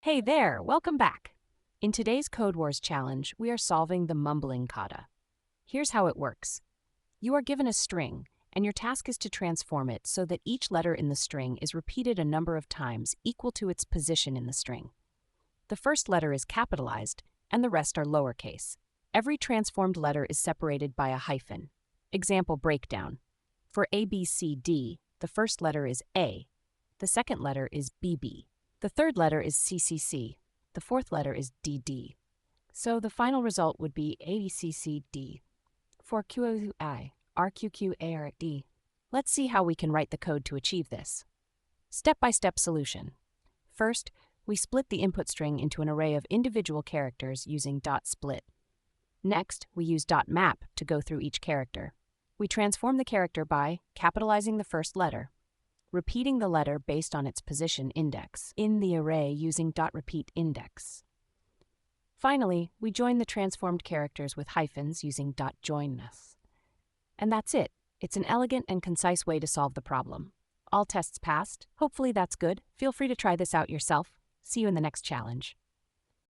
Hey there, welcome back. In today's Codewars challenge, we are solving the mumbling kata. Here's how it works. You are given a string, and your task is to transform it so that each letter in the string is repeated a number of times equal to its position in the string. The first letter is capitalized, and the rest are lowercase. Every transformed letter is separated by a hyphen. Example breakdown. For A-B-C-D, the first letter is A. The second letter is B-B. The third letter is C-C-C. The fourth letter is D-D. So the final result would be A-B-C-C-D. For R-Qq-Aaa-Eeee-Zzzzz-Tttttt-Yyyyyyy, R-Qq-Aaa-Eeee-Zzzzz-Tttttt-Yyyyyyy. Let's see how we can write the code to achieve this. Step-by-step solution. First, we split the input string into an array of individual characters using .split. Next, we use .map to go through each character. We transform the character by capitalizing the first letter, repeating the letter based on its position index in the array using .repeatIndex. Finally, we join the transformed characters with hyphens using .joinness. And that's it. It's an elegant and concise way to solve the problem. All tests passed. Hopefully that's good. Feel free to try this out yourself. See you in the next challenge.